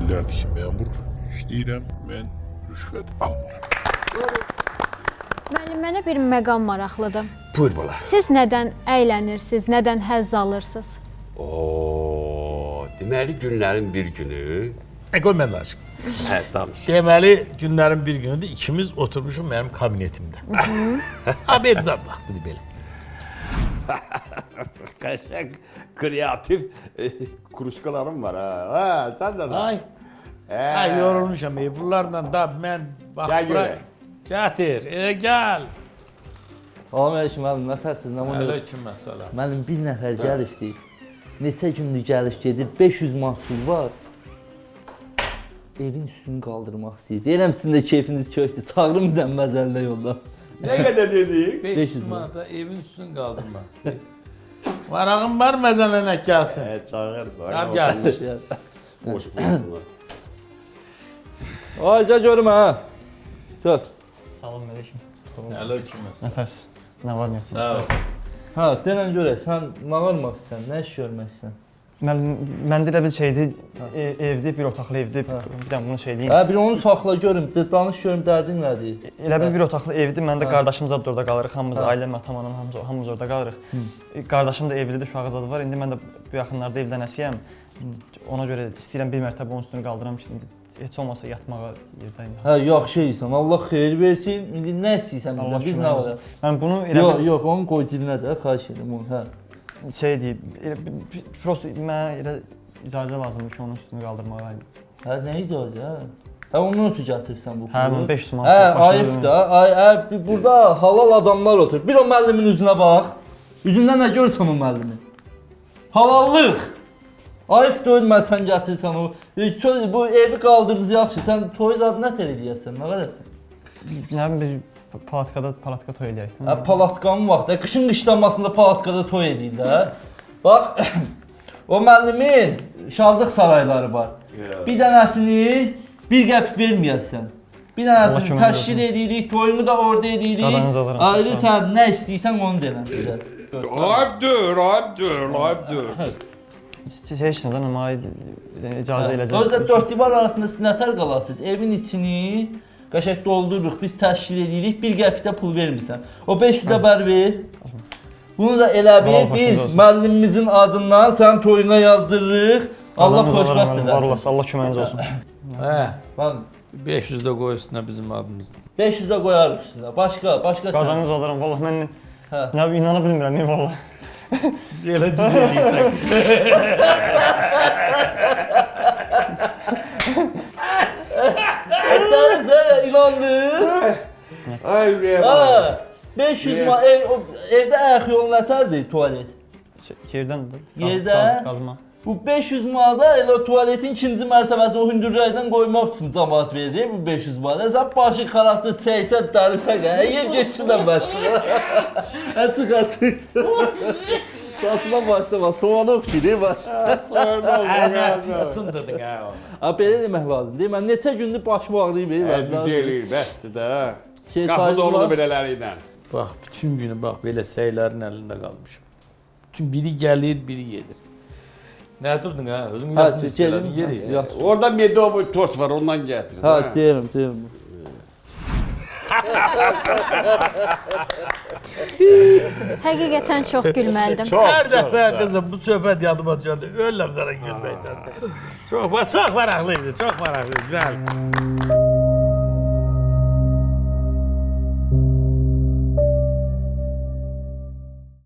bilərdi ki, məmur işləyirəm, mən rüşvət almıram. Müəllim, mənə bir məqam maraqlıdır. Buyur bala. Siz nədən əylənirsiniz, nədən həzz alırsınız? Deməli günlərin bir günü. Qoy mən danışım. Hə, danış. Deməli günlərin bir günüdür ikimiz oturmuşuq mənim kabinetimdə. Abeddən vaxtıdır belə. Qəşəng, kreativ kuruşkalarım var ha. Ha, sən də. Ay yorulmuşam. Bunlarla da mən bax Gəl bura. görək. Gətir, gəl. Salam əleykum müəllim, nətərsiniz? Nə var? Aleyküm əssalam. Mənim bir nəfər gəlişdi. Neçə gündür gəliş gedir, 500 manat pul var. Evin üstünü qaldırmaq istəyir. Deyirəm sizin də keyfiniz kökdür. Çağırın bir dənə məzəllə yolda. Nə qədər dedik? 500 manata evin üstünü qaldırmaq. Varağım var məzələnək gəlsin. Çağır. Çağır gəlsin. Boş bulunlar. Ay, gəl görüm ha. Gör. Salam əleykum. Aleyküm əssalam. Nətərsiz? Nə var, nə yox? Sağ ol. Ha, denən görək, sən nə varmaq istəyirsən, nə iş görmək istəyirsən? Məndə elə bir şeydir, evdir, bir otaqlı evdir, bir dənə bunu şey deyim. Hə, bir onu saxla görüm, danış görüm dərdin nədir? Elə bir otaqlı evdir, mən də qardaşım zad da orada qalırıq, hamımız ailəm, atam, anam, hamımız orada qalırıq. Qardaşım da evlidir, uşağı zadı var, indi mən də bu yaxınlarda evlənəsiyəm. Ona görə istəyirəm bir mərtəbə onun üstünü qaldıram ki, heç olmasa yatmağa yerdəyim. Hə, yaxşı şeysən, Allah xeyir versin. İndi nə istəyirsən bizdən, biz nə var? Mən bunu elə Yox, onu qoy cibinə də, xahiş edirəm onu, hə. şey deyib, prosto mənə elə icazə lazımdır ki, onun üstünü qaldırmağa. Hə, nə icazə, hə? Hə, onu ötü gətirsən bu pulu. Hə, 500 manat. Hə, ayıf da, burada halal adamlar otur. Bir o müəllimin üzünə bax. Üzündə nə görsən o müəllimin? Halallıq. Ayıf döyülmə sən gətirsən o. Bu evi qaldırdınız yaxşı, sən toy zad nə tər eləyəsən, nə qədərsən? Nə bilim, biz palatka toy eləyək. Hə, palatkanın vaxtı, qışın qışlamasında palatkada toy eləyir də. Bax, o müəllimin şadlıq sarayları var. Bir dənəsini bir qəpik verməyəsən. Bir dənəsini təşkil edirik, toyunu da orada edirik. Ayrı sən nə istəyirsən onu denən bizə. Ayıbdır. Heç nədən amma icazə eləcək. Özdə dörd divar arasında siz nətər qalasınız? Evin içini qəşəng doldururuq, biz təşkil edirik, bir qəpikdə pul vermirsən. O 500 də bər ver. Bunu da elə bil, biz müəllimimizin adından sənin toyuna yazdırırıq. Allah xoşbəxt edər. Var olasın, Allah köməyiniz olsun. Hə, Bax, 500 də qoy üstünə bizim adımızdır. 500 də qoyarıq sizə. Başqa sən. Qadanız alıram, vallah mən inana bilmirəm, vallah. Elə düz eləyirsən. Etdərinizə inandın. Ay ürəyəm. 500 manat, evdə ayaq yolu nətərdir tualet? Yerdən Yerdə? Qazma. Bu 500 manata elə tualetin ikinci mərtəbəsi o hündürlükdən qoymaq üçün cəmaət verir bu 500 manata. Sən başı xarabdır, 80 dəlisən, yer geçsinən başqa. Açıq. Saçına başlama, soğanı oxşirir baş. Sındırdın ha onu. Belə demək lazım deyil, mən neçə gündür başım ağrıyıb. Düz eləyir, bəsdir də. Şey Qapı sayılır dolu var. belələri ilə. Bax, bütün günü bax belə səylərin əlində qalmışım. Bütün biri gəlir, biri gedir. Nə durdun ha? Özün yatmış gələn yeri. Orada medovo tort var, ondan gətirin. Ha, deyirəm. Həqiqətən çox gülməlidim. Hər dəfə qızım bu söhbət yadıma düşəndə ölürəm sənə gülməkdən. Çox maraqlıydı, çox maraqlıydı. Güzel.